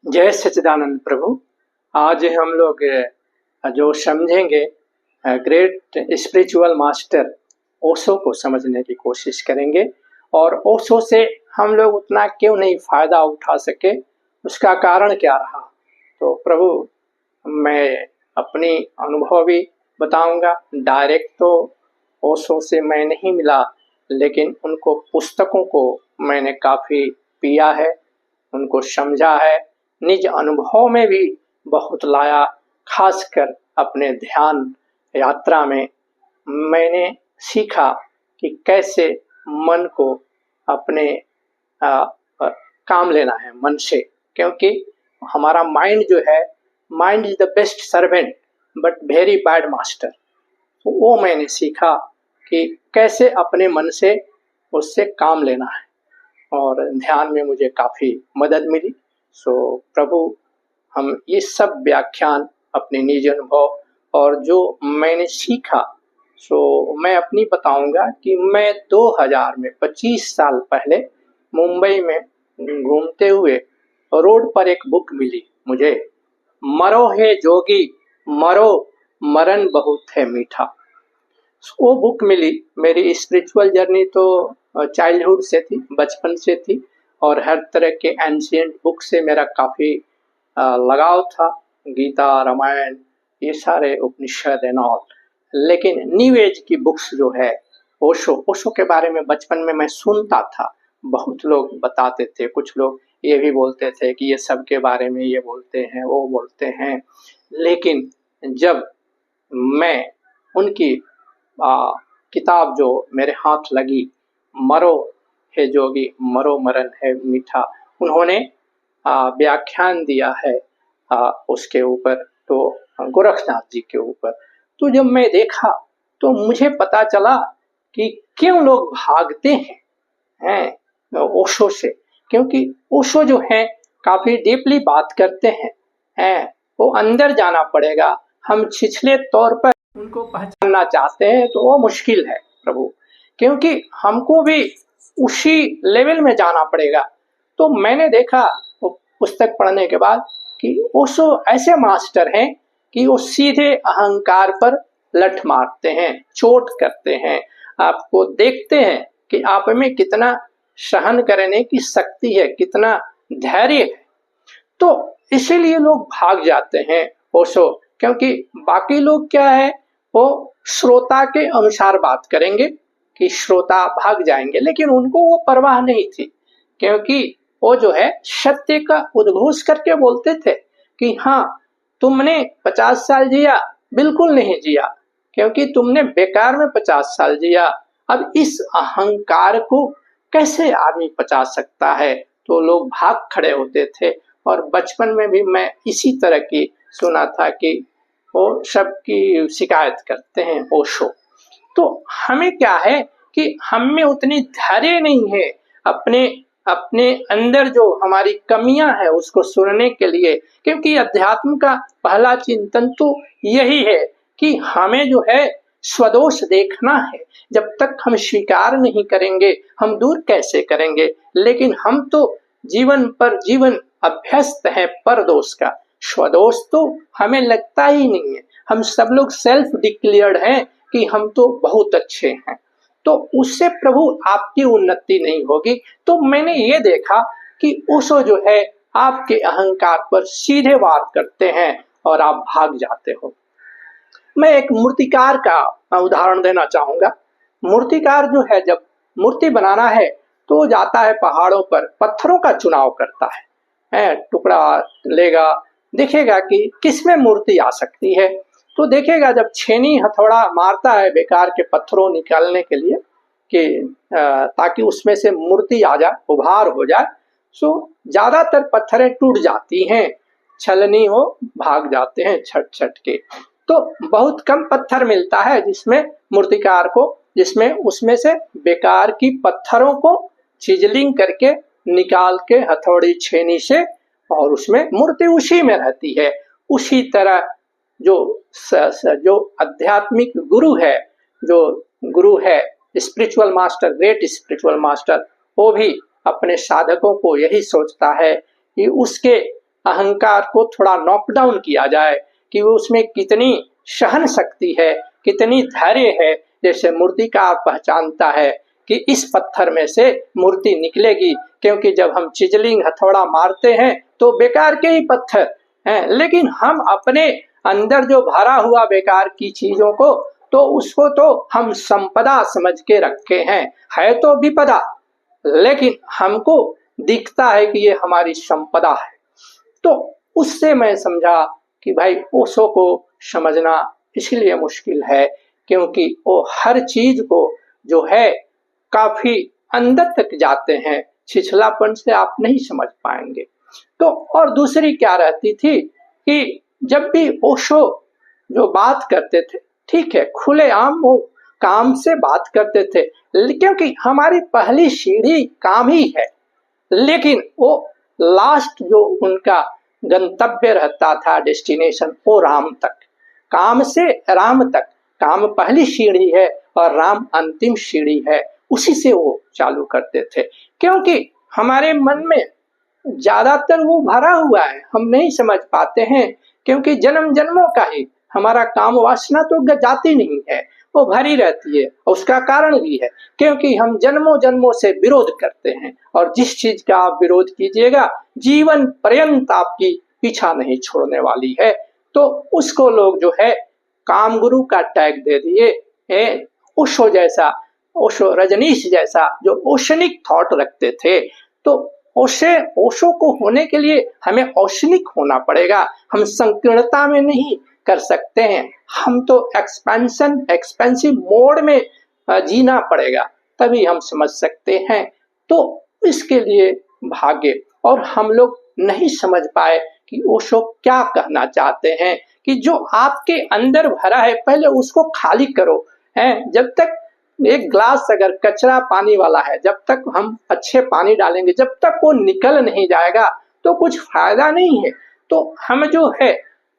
जय सच्चिदानंद प्रभु। आज हम लोग जो समझेंगे ग्रेट स्पिरिचुअल मास्टर ओशो को समझने की कोशिश करेंगे और ओशो से हम लोग उतना क्यों नहीं फायदा उठा सके, उसका कारण क्या रहा। तो प्रभु, मैं अपनी अनुभव भी बताऊंगा। डायरेक्ट तो ओशो से मैं नहीं मिला, लेकिन उनको पुस्तकों को मैंने काफ़ी पिया है, उनको समझा है, निज अनुभव में भी बहुत लाया। खासकर अपने ध्यान यात्रा में मैंने सीखा कि कैसे मन को अपने काम लेना है मन से, क्योंकि हमारा माइंड जो है, mind is the best servant but very bad master. तो वो मैंने सीखा कि कैसे अपने मन से उससे काम लेना है, और ध्यान में मुझे काफ़ी मदद मिली। सो प्रभु, हम ये सब व्याख्यान अपने निज अनुभव और जो मैंने सीखा, सो मैं अपनी बताऊंगा कि मैं 2000 में 25 साल पहले मुंबई में घूमते हुए रोड पर एक बुक मिली मुझे, मरो है जोगी मरो मरण बहुत है मीठा। वो बुक मिली। मेरी स्पिरिचुअल जर्नी तो चाइल्डहुड से थी, बचपन से थी, और हर तरह के एंशिएंट बुक से मेरा काफ़ी लगाव था। गीता, रामायण, ये सारे उपनिषद एंड ऑल। लेकिन न्यू एज की बुक्स जो है, ओशो के बारे में बचपन में मैं सुनता था, बहुत लोग बताते थे, कुछ लोग ये भी बोलते थे कि ये सब के बारे में ये बोलते हैं, वो बोलते हैं। लेकिन जब मैं उनकी किताब जो मेरे हाथ लगी, मरो है जोगी मरो मरण है मीठा, उन्होंने व्याख्यान दिया है उसके ऊपर, तो गोरखनाथ जी के ऊपर। तो जब मैं देखा तो मुझे पता चला कि क्यों लोग भागते हैं ओशो से, क्योंकि ओशो जो है काफ़ी डीपली बात करते हैं, वो अंदर जाना पड़ेगा। हम छिछले तौर पर उनको पहचानना चाहते हैं तो वो मुश्किल है प्रभु, क्योंकि हमको भी उसी लेवल में जाना पड़ेगा। तो मैंने देखा वो पुस्तक पढ़ने के बाद कि ओशो ऐसे मास्टर हैं कि वो सीधे अहंकार पर लठ मारते हैं, चोट करते हैं। आपको देखते हैं कि आप में कितना सहन करने की शक्ति है, कितना धैर्य है। तो इसीलिए लोग भाग जाते हैं ओशो, क्योंकि बाकी लोग क्या है, वो श्रोता के अनुसार बात करेंगे कि श्रोता भाग जाएंगे, लेकिन उनको वो परवाह नहीं थी, क्योंकि वो जो है सत्य का उद्घोष करके बोलते थे कि हाँ, तुमने 50 साल जिया, बिल्कुल नहीं जिया, क्योंकि तुमने बेकार में 50 साल जिया। अब इस अहंकार को कैसे आदमी पचा सकता है। तो लोग भाग खड़े होते थे, और बचपन में भी मैं इसी तरह की सुना था कि वो सबकी शिकायत करते हैं ओशो। तो हमें क्या है कि हम में उतनी धैर्य नहीं है अपने अपने अंदर जो हमारी कमियां हैं उसको सुनने के लिए, क्योंकि अध्यात्म का पहला चिंतन तो यही है कि हमें जो है स्वदोष देखना है। जब तक हम स्वीकार नहीं करेंगे, हम दूर कैसे करेंगे। लेकिन हम तो जीवन पर जीवन अभ्यस्त है परदोष का, स्वदोष तो हमें लगता ही नहीं है। हम सब लोग सेल्फ डिक्लेयर्ड हैं कि हम तो बहुत अच्छे हैं, तो उससे प्रभु आपकी उन्नति नहीं होगी। तो मैंने ये देखा कि ओशो जो है आपके अहंकार पर सीधे वार करते हैं और आप भाग जाते हो। मैं एक मूर्तिकार का उदाहरण देना चाहूंगा। मूर्तिकार जो है, जब मूर्ति बनाना है तो जाता है पहाड़ों पर, पत्थरों का चुनाव करता है, टुकड़ा लेगा, देखेगा कि किसमें मूर्ति आ सकती है। तो देखेगा जब छेनी हथौड़ा मारता है बेकार के पत्थरों निकालने के लिए कि ताकि उसमें से मूर्ति आ जाए, उभार हो जाए, सो ज्यादातर पत्थरें टूट जाती हैं, छलनी हो भाग जाते हैं छट छट के। तो बहुत कम पत्थर मिलता है जिसमें मूर्तिकार को, जिसमें उसमें से बेकार की पत्थरों को चिजलिंग करके निकाल के हथौड़ी छेनी से, और उसमें मूर्ति उसी में रहती है। उसी तरह जो आध्यात्मिक गुरु है, जो गुरु है spiritual master, great spiritual master, वो भी अपने साधकों को यही सोचता है कि उसके अहंकार को थोड़ा नॉक डाउन किया जाए कि वो उसमें कितनी सहन शक्ति है, कितनी धैर्य है। जैसे मूर्तिकार पहचानता है कि इस पत्थर में से मूर्ति निकलेगी, क्योंकि जब हम चिजलिंग हथौड़ा मारते हैं तो बेकार के ही पत्थर हैं, लेकिन हम अपने अंदर जो भरा हुआ बेकार की चीजों को, तो उसको तो हम संपदा समझ के रखे हैं, है तो विपदा, लेकिन हमको दिखता है कि ये हमारी संपदा है। तो उससे मैं समझा कि भाई ओशो को समझना इसलिए मुश्किल है क्योंकि वो हर चीज को जो है काफी अंदर तक जाते हैं, छिछलापन से आप नहीं समझ पाएंगे। तो और दूसरी क्या रहती थी कि जब भी ओशो जो बात करते थे, ठीक है, खुलेआम वो काम से बात करते थे, क्योंकि हमारी पहली सीढ़ी काम ही है, लेकिन वो लास्ट जो उनका गंतव्य रहता था, डेस्टिनेशन, वो राम तक, काम से राम तक। काम पहली सीढ़ी है और राम अंतिम सीढ़ी है, उसी से वो चालू करते थे। क्योंकि हमारे मन में ज्यादातर वो भरा हुआ है, हम नहीं समझ पाते हैं, क्योंकि जन्म जन्मों का ही हमारा काम वासना तो जाती नहीं है, वो भरी रहती है। उसका कारण भी है क्योंकि हम जन्मों जन्मों से विरोध करते हैं, और जिस चीज का आप विरोध कीजिएगा जीवन पर्यंत आपकी पीछा नहीं छोड़ने वाली है। तो उसको लोग जो है काम गुरु का टैग दे दिए। ओशो जैसा, ओशो रजनीश जैसा जो ओशनिक थॉट रखते थे, तो ओशो को होने के लिए हमें औशनिक होना पड़ेगा, हम संकीर्णता में नहीं कर सकते हैं, हम तो एक्सपेंसिव मोड में जीना पड़ेगा, तभी हम समझ सकते हैं। तो इसके लिए भागे, और हम लोग नहीं समझ पाए कि ओशो क्या कहना चाहते हैं, कि जो आपके अंदर भरा है पहले उसको खाली करो। जब तक एक ग्लास अगर कचरा पानी वाला है, जब तक हम अच्छे पानी डालेंगे, जब तक वो निकल नहीं जाएगा तो कुछ फायदा नहीं है। तो हम जो है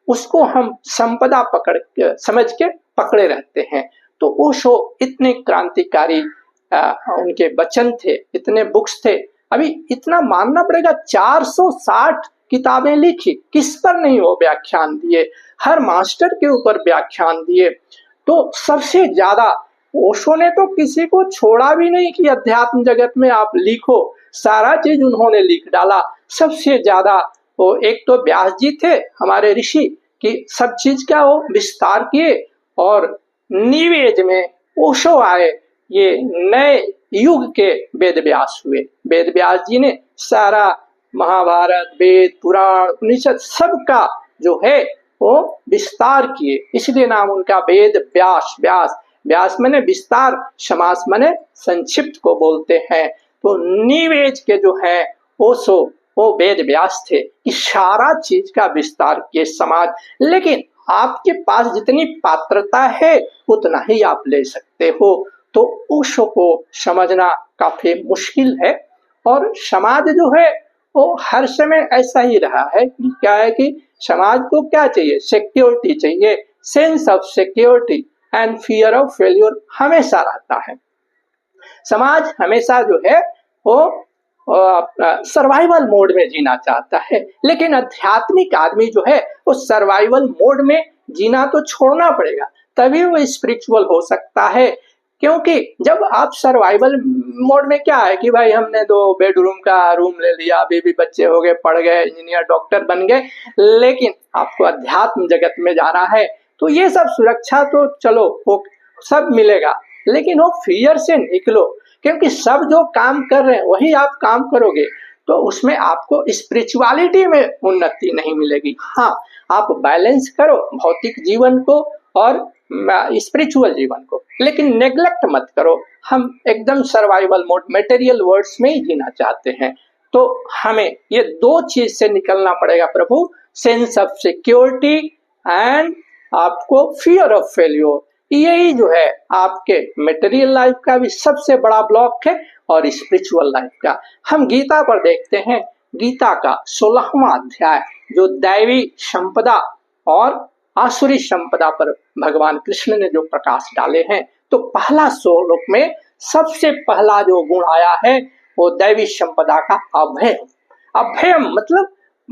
उसको हम संपदा समझ के पकड़े रहते हैं। तो ओशो इतने क्रांतिकारी उनके वचन थे, इतने बुक्स थे। अभी इतना मानना पड़ेगा, 460 किताबें लिखी, किस पर नहीं वो व्याख्यान दिए, हर मास्टर के ऊपर व्याख्यान दिए। तो सबसे ज्यादा ओशो ने तो किसी को छोड़ा भी नहीं कि अध्यात्म जगत में आप लिखो, सारा चीज उन्होंने लिख डाला। सबसे ज्यादा वो एक तो व्यास जी थे हमारे ऋषि, कि सब चीज का वो विस्तार किए, और न्यू एज में ओशो आए, ये नए युग के वेद व्यास हुए। वेद व्यास जी ने सारा महाभारत, वेद, पुराण, उपनिषद सबका जो है वो विस्तार किए, इसलिए नाम उनका वेद व्यास। व्यास माने विस्तार, समास माने संक्षिप्त को बोलते हैं। तो न्यू एज के जो है ओशो, वो वेद व्यास थे कि सारा चीज का विस्तार किए समाज। लेकिन आपके पास जितनी पात्रता है उतना ही आप ले सकते हो। तो ओशो को समझना काफी मुश्किल है, और समाज जो है वो हर समय ऐसा ही रहा है कि क्या है कि समाज को क्या चाहिए, सिक्योरिटी चाहिए, sense of security and fear of failure हमेशा रहता है। समाज हमेशा जो है वो सर्वाइवल मोड में जीना चाहता है, लेकिन आध्यात्मिक आदमी जो है वो सर्वाइवल मोड में जीना तो छोड़ना पड़ेगा, तभी वो स्पिरिचुअल हो सकता है। क्योंकि जब आप सर्वाइवल मोड में क्या है कि भाई हमने 2 बेडरूम का रूम ले लिया, बीवी बच्चे हो गए, पढ़ गए, इंजीनियर डॉक्टर बन गए, लेकिन आपको अध्यात्म जगत में जाना है, तो ये सब सुरक्षा तो चलो वो सब मिलेगा, लेकिन वो फियर से निकलो, क्योंकि सब जो काम कर रहे हैं वही आप काम करोगे, तो उसमें आपको स्पिरिचुअलिटी में उन्नति नहीं मिलेगी। हाँ, आप बैलेंस करो भौतिक जीवन को और स्पिरिचुअल जीवन को, लेकिन नेग्लेक्ट मत करो। हम एकदम सर्वाइवल मोड, मटेरियल वर्ड्स में ही जीना चाहते हैं, तो हमें ये 2 चीज से निकलना पड़ेगा प्रभु, सेंस ऑफ सिक्योरिटी एंड आपको फियर ऑफ फेल्योर। यही जो है आपके मटेरियल लाइफ का भी सबसे बड़ा ब्लॉक है, और स्पिरिचुअल लाइफ का। हम गीता पर देखते हैं, गीता का 16वां अध्याय जो दैवी संपदा और आसुरी संपदा पर भगवान कृष्ण ने जो प्रकाश डाले हैं, तो पहला श्लोक में सबसे पहला जो गुण आया है वो दैवी संपदा का अभय। अभय मतलब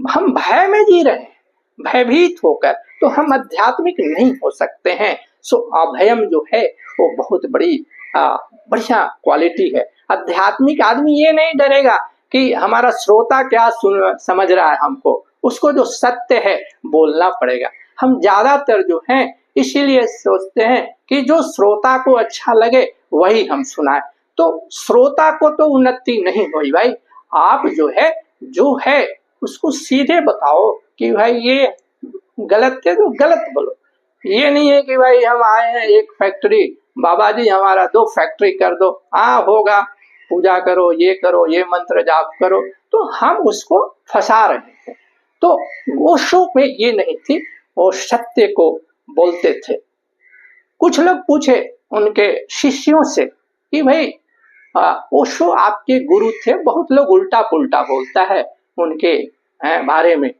हम भय में जी रहे हैं, भयभीत होकर, तो हम आध्यात्मिक नहीं हो सकते हैं। सो अभयम जो है वो बहुत बड़ी बढ़िया क्वालिटी है। आध्यात्मिक आदमी ये नहीं डरेगा कि हमारा श्रोता क्या समझ रहा है हमको, उसको जो सत्य है बोलना पड़ेगा। हम ज्यादातर जो हैं इसीलिए सोचते हैं कि जो श्रोता को अच्छा लगे वही हम सुनाए, तो श्रोता को तो उन्नति नहीं हुई भाई। आप जो है उसको सीधे बताओ कि भाई ये गलत है तो गलत बोलो। ये नहीं है कि भाई हम आए हैं एक फैक्ट्री, बाबा जी हमारा 2 फैक्ट्री कर दो, हाँ होगा, पूजा करो, ये मंत्र जाप करो, तो हम उसको फंसा रहे हैं। तो वो शो में ये नहीं थी, वो सत्य को बोलते थे। कुछ लोग पूछे उनके शिष्यों से कि भाई ओशो आपके गुरु थे, बहुत लोग उल्टा पुल्टा बोलता है उनके बारे में,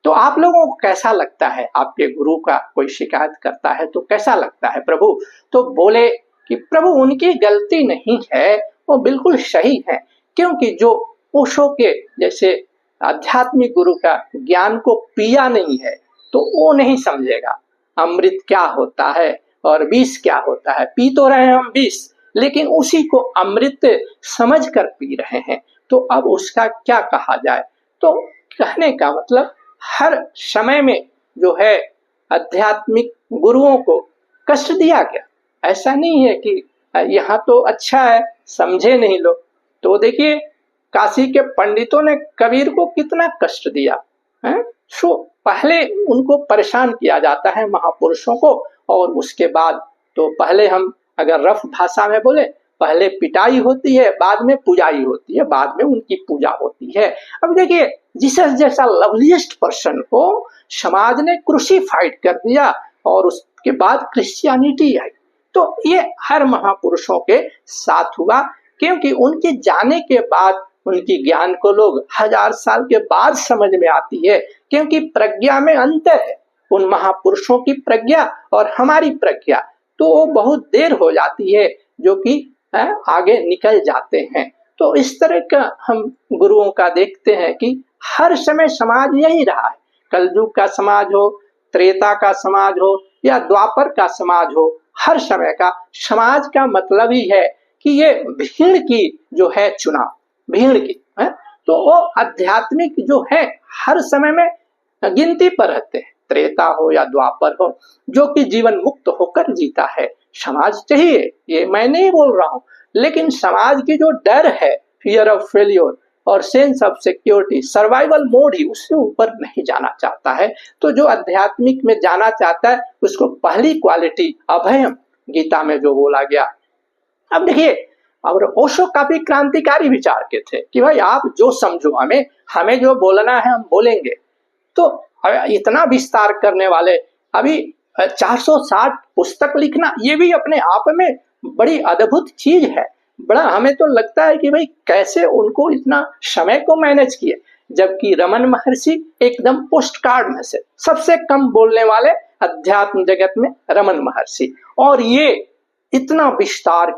तो आप लोगों को कैसा लगता है? आपके गुरु का कोई शिकायत करता है तो कैसा लगता है प्रभु? तो बोले कि प्रभु उनकी गलती नहीं है, वो बिल्कुल सही है, क्योंकि जो ओशो के जैसे आध्यात्मिक गुरु का ज्ञान को पिया नहीं है तो वो नहीं समझेगा अमृत क्या होता है और विष क्या होता है। पी तो रहे हैं हम विष, लेकिन उसी को अमृत समझ कर पी रहे हैं, तो अब उसका क्या कहा जाए? तो कहने का मतलब हर समय में जो है आध्यात्मिक गुरुओं को कष्ट दिया गया। ऐसा नहीं है कि यहाँ तो अच्छा है, समझे नहीं लोग। तो देखिए काशी के पंडितों ने कबीर को कितना कष्ट दिया है। सो पहले उनको परेशान किया जाता है महापुरुषों को, और उसके बाद तो पहले हम अगर रफ भाषा में बोले, पहले पिटाई होती है, बाद में पूजाई होती है, बाद में उनकी पूजा होती है। अब देखिए जीसस जैसा लवलीस्ट पर्सन को समाज ने क्रूसिफाइड कर दिया और उसके बाद क्रिश्चियनिटी आई। तो ये हर महापुरुषों के साथ हुआ, क्योंकि उनके जाने के बाद उनकी ज्ञान को लोग 1000 साल के बाद समझ में आती है, क्योंकि प्रज्ञा में अंतर है। उन महापुरुषों की प्रज्ञा और हमारी प्रज्ञा तो बहुत देर हो जाती है, जो कि आगे निकल जाते हैं। तो इस तरह का हम गुरुओं का देखते हैं कि हर समय समाज यही रहा है। कलयुग का समाज हो, त्रेता का समाज हो या द्वापर का समाज हो, हर समय का समाज का मतलब ही है कि ये भीड़ की जो है चुनाव, भीड़ की है। तो वो आध्यात्मिक जो है हर समय में गिनती पर रहते हैं, त्रेता हो या द्वापर हो, जो कि जीवन मुक्त होकर जीता है। समाज चाहिए, ये मैं नहीं बोल रहा हूँ, लेकिन समाज की जो डर है, फियर ऑफ फेल्योर और sense of security, survival mode ही उससे ऊपर नहीं जाना चाहता है। तो जो आध्यात्मिक में जाना चाहता है उसको पहली क्वालिटी अभयम गीता में जो बोला गया। अब देखिए, और ओशो काफी क्रांतिकारी विचार के थे कि भाई आप जो समझो, हमें जो बोलना है हम बोलेंगे। तो इतना विस्तार करने वाले, अभी 460 पुस्तक लिखना, ये भी अपने आप में बड़ी अद्भुत चीज है। बड़ा हमें तो लगता है कि भाई कैसे उनको इतना समय को मैनेज किए, जबकि रमन महर्षि एकदम पोस्ट कार्ड में से सबसे कम बोलने वाले अध्यात्म जगत में रमन महर्षि, और ये इतना विस्तार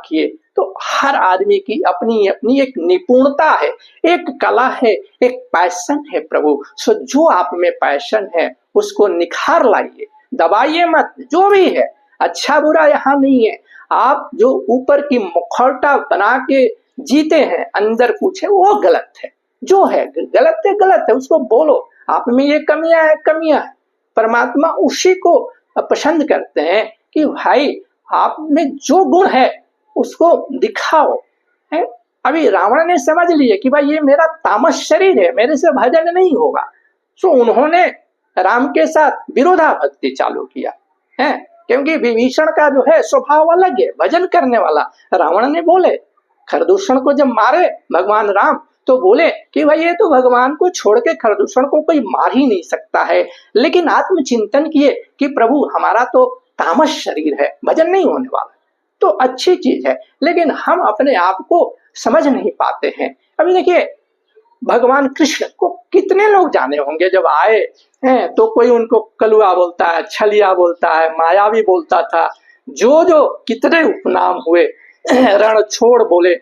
किए। तो हर आदमी की अपनी अपनी एक निपुणता है, एक कला है, एक पैशन है प्रभु। सो जो आप में पैशन है उसको निखार लाइए, दबाइए मत। जो भी है अच्छा बुरा यहाँ नहीं है। आप जो ऊपर की मुखौटा बना के जीते हैं, अंदर कुछ है वो गलत है। जो है गलत है, उसको बोलो आप में ये कमियां है। परमात्मा उसी को पसंद करते हैं कि भाई आप में जो गुण है उसको दिखाओ है। अभी रावण ने समझ लिया कि भाई ये मेरा तामस शरीर है, मेरे से भजन नहीं होगा। सो उन्होंने राम के साथ विरोधाभक्ति चालू किया है, क्योंकि विभीषण का जो है स्वभाव अलग है, भजन करने वाला। रावण ने बोले, खरदूषण को जब मारे भगवान राम, तो बोले कि भाई ये तो भगवान को छोड़ के खरदूषण को कोई मार ही नहीं सकता है। लेकिन आत्मचिंतन किए कि प्रभु हमारा तो तामस शरीर है, भजन नहीं होने वाला। तो अच्छी चीज है, लेकिन हम अपने आप को समझ नहीं पाते हैं। अभी देखिए भगवान कृष्ण को कितने लोग जाने होंगे, जब आए हैं तो कोई उनको कलुआ बोलता है, छलिया बोलता है, मायावी बोलता था, जो कितने उपनाम हुए, रण छोड़ बोले।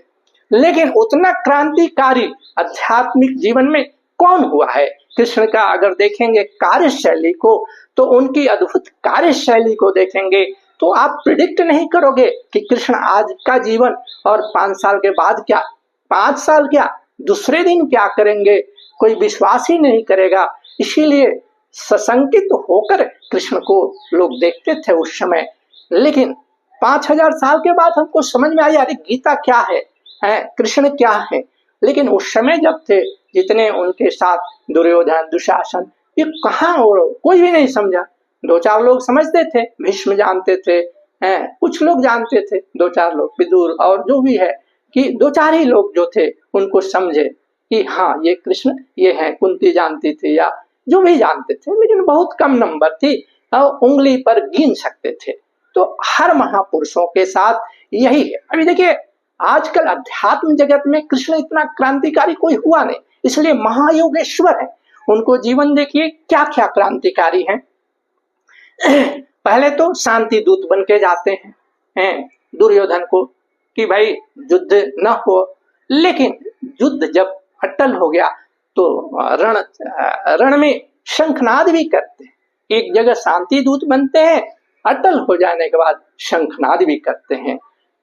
लेकिन उतना क्रांतिकारी आध्यात्मिक जीवन में कौन हुआ है। कृष्ण का अगर देखेंगे कार्यशैली को, तो उनकी अद्भुत कार्यशैली को देखेंगे तो आप प्रिडिक्ट नहीं करोगे कि कृष्ण आज का जीवन और 5 साल के बाद क्या, 5 साल क्या, दूसरे दिन क्या करेंगे, कोई विश्वास ही नहीं करेगा। इसीलिए सशंकित होकर कृष्ण को लोग देखते थे उस समय। लेकिन 5000 साल के बाद हमको समझ में आया, अरे गीता क्या है, कृष्ण क्या है। लेकिन उस समय जब थे, जितने उनके साथ दुर्योधन, दुशासन, ये कहाँ, और कोई भी नहीं समझा। 2-4 लोग समझते थे, भीष्म जानते थे, कुछ लोग जानते थे, 2-4 लोग, विदुर और जो भी है, कि 2-4 ही लोग जो थे उनको समझे कि हाँ ये कृष्ण ये है। कुंती जानती थी या जो भी जानते थे, लेकिन बहुत कम नंबर थी, उंगली पर गिन सकते थे। तो हर महापुरुषों के साथ यही है। अभी देखिए, आजकल अध्यात्म जगत में कृष्ण इतना क्रांतिकारी कोई हुआ नहीं, इसलिए महायोगेश्वर है। उनको जीवन देखिए क्या क्या क्रांतिकारी है। पहले तो शांति दूत बन के जाते हैं दुर्योधन को कि भाई युद्ध न हो, लेकिन युद्ध जब अटल हो गया तो रण में शंखनाद भी करते हैं। एक जगह शांति दूत बनते हैं, अटल हो जाने के बाद शंखनाद भी करते हैं,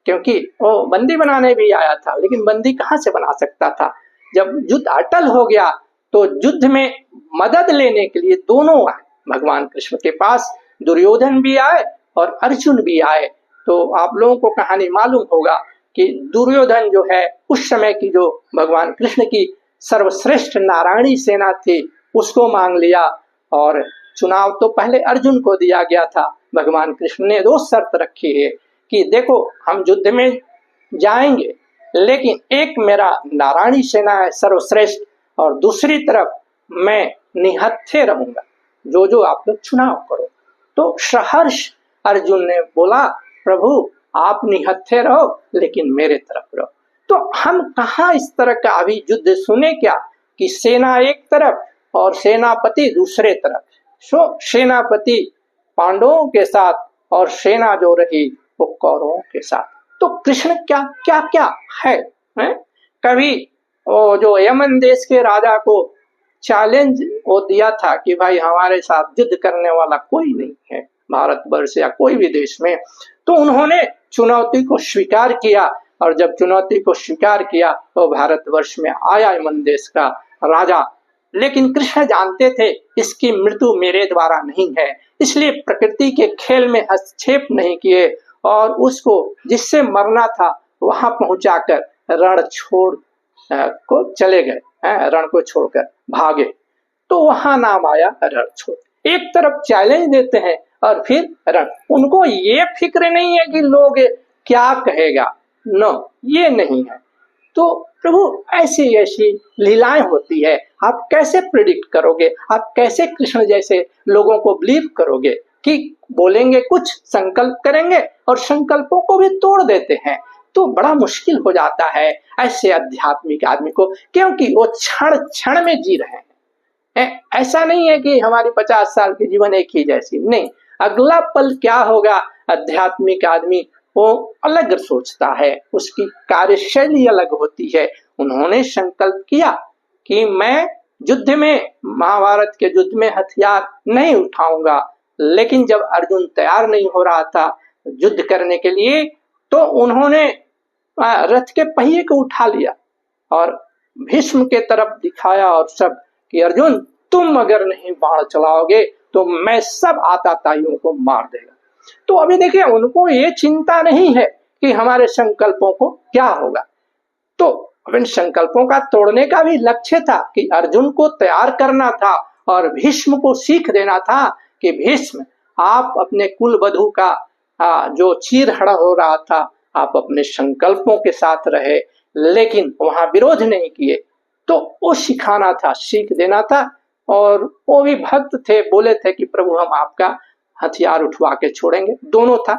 क्योंकि वो बंदी बनाने भी आया था, लेकिन बंदी कहाँ से बना सकता था। जब युद्ध अटल हो गया तो युद्ध में मदद लेने के लिए दोनों आए भगवान कृष्ण के पास, दुर्योधन भी आए और अर्जुन भी आए। तो आप लोगों को कहानी मालूम होगा कि दुर्योधन जो है, उस समय की जो भगवान कृष्ण की सर्वश्रेष्ठ नारायणी सेना थी उसको मांग लिया, और चुनाव तो पहले अर्जुन को दिया गया था। भगवान कृष्ण ने 2 शर्त रखी है कि देखो हम युद्ध में जाएंगे, लेकिन एक मेरा नारायणी सेना है सर्वश्रेष्ठ, और दूसरी तरफ मैं निहत्थे रहूंगा, जो जो आप लोग चुनाव करो। तो सहर्ष अर्जुन ने बोला, प्रभु आप निहत्थे रहो लेकिन मेरे तरफ रहो। तो हम कहाँ इस तरह का अभी युद्ध सुने क्या कि सेना एक तरफ और सेनापति दूसरे तरफ। सो सेनापति पांडवों के साथ और सेना जो रही वो कौरवों के साथ। तो कृष्ण क्या क्या क्या है? कभी वो जो यमन देश के राजा को चैलेंज वो दिया था कि भाई हमारे साथ युद्ध करने वाला कोई नहीं है भारतवर्ष या कोई भी देश में, तो उन्होंने चुनौती को स्वीकार किया, और जब चुनौती को स्वीकार किया तो भारतवर्ष में आया यमन देश का राजा। लेकिन कृष्ण जानते थे इसकी मृत्यु मेरे द्वारा नहीं है, इसलिए प्रकृति के खेल में हस्तक्षेप नहीं किए, और उसको जिससे मरना था वहां पहुंचाकर रण छोड़ को चले गए, रण को छोड़कर भागे। तो वहां नाम आया रण छोड़। एक तरफ चैलेंज देते हैं और फिर रण, उनको ये फिक्र नहीं है कि लोग क्या कहेगा, नो ये नहीं है। तो प्रभु ऐसी ऐसी लीलाएं होती है, आप कैसे प्रिडिक्ट करोगे, आप कैसे कृष्ण जैसे लोगों को बिलीव करोगे कि बोलेंगे कुछ, संकल्प करेंगे और संकल्पों को भी तोड़ देते हैं। तो बड़ा मुश्किल हो जाता है ऐसे आध्यात्मिक आदमी को, क्योंकि वो क्षण क्षण में जी रहे हैं। ऐसा नहीं है कि हमारी 50 साल की जीवन एक ही जैसी, नहीं, अगला पल क्या होगा। आध्यात्मिक आदमी वो अलग सोचता है, उसकी कार्यशैली अलग होती है। उन्होंने संकल्प किया कि मैं युद्ध में, महाभारत के युद्ध में हथियार नहीं उठाऊंगा, लेकिन जब अर्जुन तैयार नहीं हो रहा था युद्ध करने के लिए, तो उन्होंने रथ के पहिए को उठा लिया और भीष्म के तरफ दिखाया और सब कि अर्जुन तुम अगर नहीं बाण चलाओगे तो मैं सब आताताइयों को मार देगा। तो अभी देखिए, उनको ये चिंता नहीं है कि हमारे संकल्पों को क्या होगा। तो अब इन संकल्पों का तोड़ने का भी लक्ष्य था कि अर्जुन को तैयार करना था और भीष्म को सीख देना था कि भीष्म आप अपने कुल वधु का जो चीरहरण हो रहा था, आप अपने संकल्पों के साथ रहे, लेकिन वहां विरोध नहीं किए। तो वो सिखाना था, सीख देना था। और वो भी भक्त थे, बोले थे कि प्रभु हम आपका हथियार उठवा के छोड़ेंगे, दोनों था।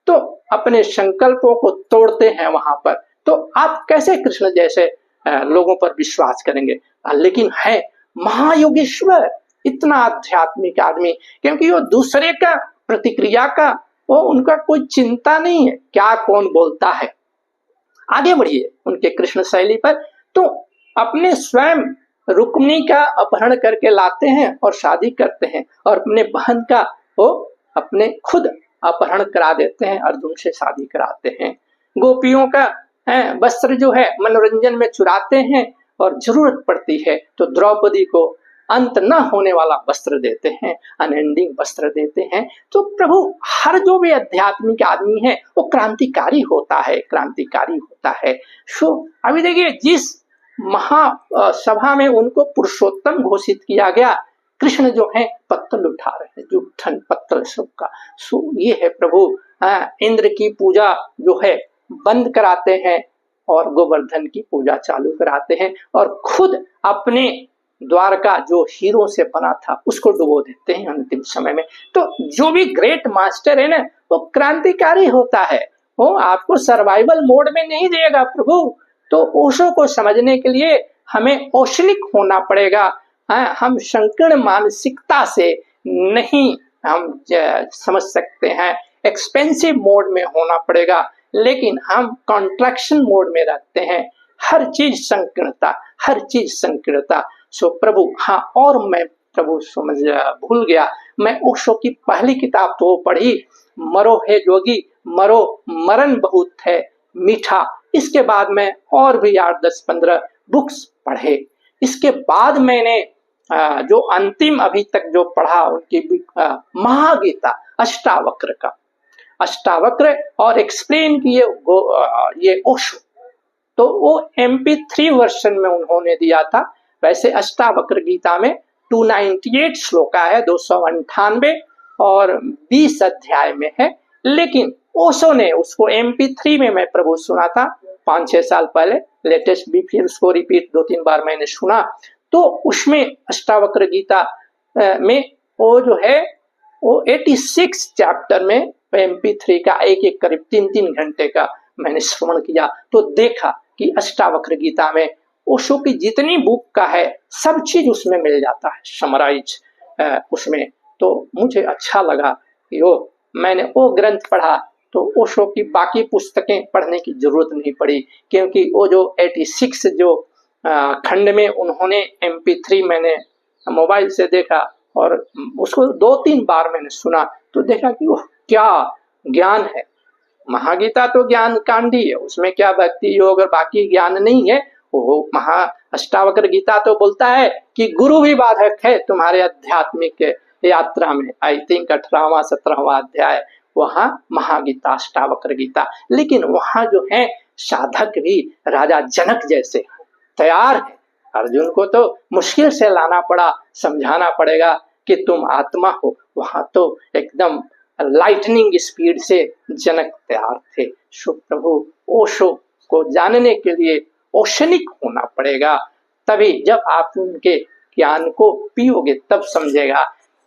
तो अपने संकल्पों को तोड़ते हैं वहां पर, तो आप कैसे कृष्ण जैसे लोगों पर विश्वास करेंगे। लेकिन है महायोगेश्वर, इतना आध्यात्मिक आदमी, क्योंकि वो दूसरे का प्रतिक्रिया का वो उनका कोई चिंता नहीं है, क्या कौन बोलता है। आगे बढ़िए उनके कृष्ण शैली पर। तो अपने स्वयं रुक्मिणी का अपहरण करके लाते हैं और शादी करते हैं, और अपने बहन का वो अपने खुद अपहरण करा देते हैं, अर्जुन से शादी कराते हैं। गोपियों का वस्त्र जो है मनोरंजन में चुराते हैं, और जरूरत पड़ती है तो द्रौपदी को अंत न होने वाला वस्त्र देते हैं, अनएंडिंग वस्त्र देते हैं। तो प्रभु हर जो भी आध्यात्मिक आदमी है वो क्रांतिकारी होता है, क्रांतिकारी होता है। सो अभी देखिए, जिस महासभा में उनको पुरुषोत्तम घोषित किया गया, कृष्ण जो है पत्तल उठा रहे हैं, जूठन पत्तल सबका। सो ये है प्रभु इंद्र की पूजा जो है बंद कराते हैं और गोवर्धन की पूजा चालू कराते हैं, और खुद अपने द्वारका जो हीरो से बना था उसको डुबो देते हैं अंतिम समय में। तो जो भी ग्रेट मास्टर है ना, वो क्रांतिकारी होता है, वो आपको सर्वाइवल मोड में नहीं देगा प्रभु। तो ओशो को समझने के लिए हमें ओशनिक होना पड़ेगा। हम संकीर्ण मानसिकता से नहीं हम समझ सकते हैं, एक्सपेंसिव मोड में होना पड़ेगा, लेकिन हम कॉन्ट्रैक्शन मोड में रहते हैं। हर चीज संकीर्णता, हर चीज संकीर्णता। सो प्रभु हाँ, और मैं प्रभु समझ भूल गया, मैं ओशो की पहली किताब तो पढ़ी, मरो हे जोगी मरो, मरण बहुत है मीठा। इसके बाद मैं और भी 8-10-15 बुक्स पढ़े। इसके बाद मैंने जो अंतिम अभी तक जो पढ़ा उनकी महागीता अष्टावक्र का, अष्टावक्र और एक्सप्लेन किए ये ओशो। तो वो MP3 वर्जन में उन्होंने दिया था। वैसे अष्टावक्र गीता में 298 श्लोका है, 298 और 20 अध्याय में है, लेकिन ओशो ने उसको MP3 में मैं प्रभु सुना था 5-6 साल पहले, लेटेस्ट भी फिर उसको रिपीट 2-3 बार मैंने सुना। तो उसमें अष्टावक्र गीता में वो जो है वो 86 चैप्टर में MP3 का एक करीब 3-3 घंटे का मैंने श्रवण किया, तो देखा कि अष्टावक्र गीता में ओशो की जितनी बुक का है सब चीज उसमें मिल जाता है समराइज उसमें। तो मुझे अच्छा लगा कि मैंने वो ग्रंथ पढ़ा, तो ओशो की बाकी पुस्तकें पढ़ने की जरूरत नहीं पड़ी, क्योंकि वो जो 86 जो खंड में उन्होंने MP3 मैंने मोबाइल से देखा और उसको 2-3 बार मैंने सुना, तो देखा कि वो क्या ज्ञान है। महागीता तो ज्ञान कांडी है, उसमें क्या भक्ति योग और बाकी ज्ञान नहीं है। वो महा अष्टावक्र गीता तो बोलता है कि गुरु भी बाधक है तुम्हारे आध्यात्मिक यात्रा में। आई थिंक 18वां 17वां अध्याय वहां महागीता अष्टावक्र गीता। लेकिन वहां जो है साधक भी राजा जनक जैसे तैयार है। अर्जुन को तो मुश्किल से लाना पड़ा, समझाना पड़ेगा कि तुम आत्मा हो। वहां तो एकदम लाइटनिंग स्पीड से जनक तैयार थे। सो प्रभु ओशो को जानने के लिए ओशनिक होना पड़ेगा, तभी जब आप उनके ज्ञान को पियोगे तब समझेगा।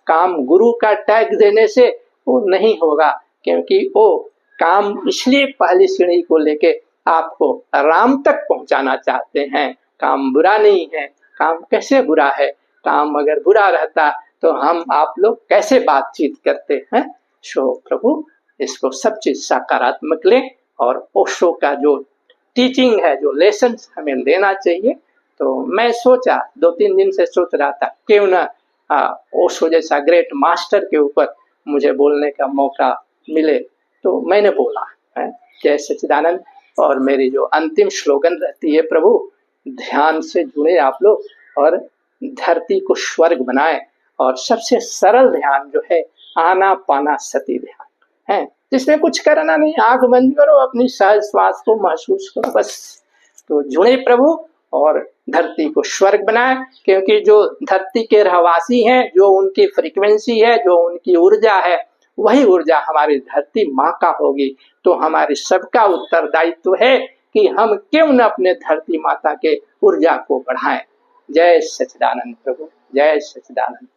काम गुरु का टैग देने से वो नहीं होगा, क्योंकि वो काम इसलिए पहली सीढ़ी को लेके आपको राम तक पहुंचाना चाहते हैं। काम बुरा नहीं है। काम कैसे बुरा है? काम अगर बुरा रहता तो हम आप लोग कैसे बातचीत करते हैं? सो प्रभु इसको सब चीज सकारात्मक ले, और ओशो का जो टीचिंग है, जो लेसन हमें लेना चाहिए। तो मैं सोचा 2-3 दिन से सोच रहा था क्यों ना ओशो जैसा ग्रेट मास्टर के ऊपर मुझे बोलने का मौका मिले, तो मैंने बोला है। जय सच्चिदानंद। और मेरी जो अंतिम स्लोगन रहती है, प्रभु ध्यान से जुड़े आप लोग और धरती को स्वर्ग बनाए। और सबसे सरल ध्यान जो है आना पाना सती ध्यान है, जिसमें कुछ करना नहीं, आंख बंद करो, अपनी सहज श्वास को महसूस करो, बस। तो जुड़े प्रभु और धरती को स्वर्ग बनाए, क्योंकि जो धरती के रहवासी हैं, जो उनकी फ्रीक्वेंसी है, जो उनकी ऊर्जा है, वही ऊर्जा हमारी धरती माँ का होगी। तो हमारे सबका उत्तरदायित्व है कि हम क्यों न अपने धरती माता के ऊर्जा को बढ़ाएं। जय सच्चिदानंद प्रभु, जय सच्चिदानंद।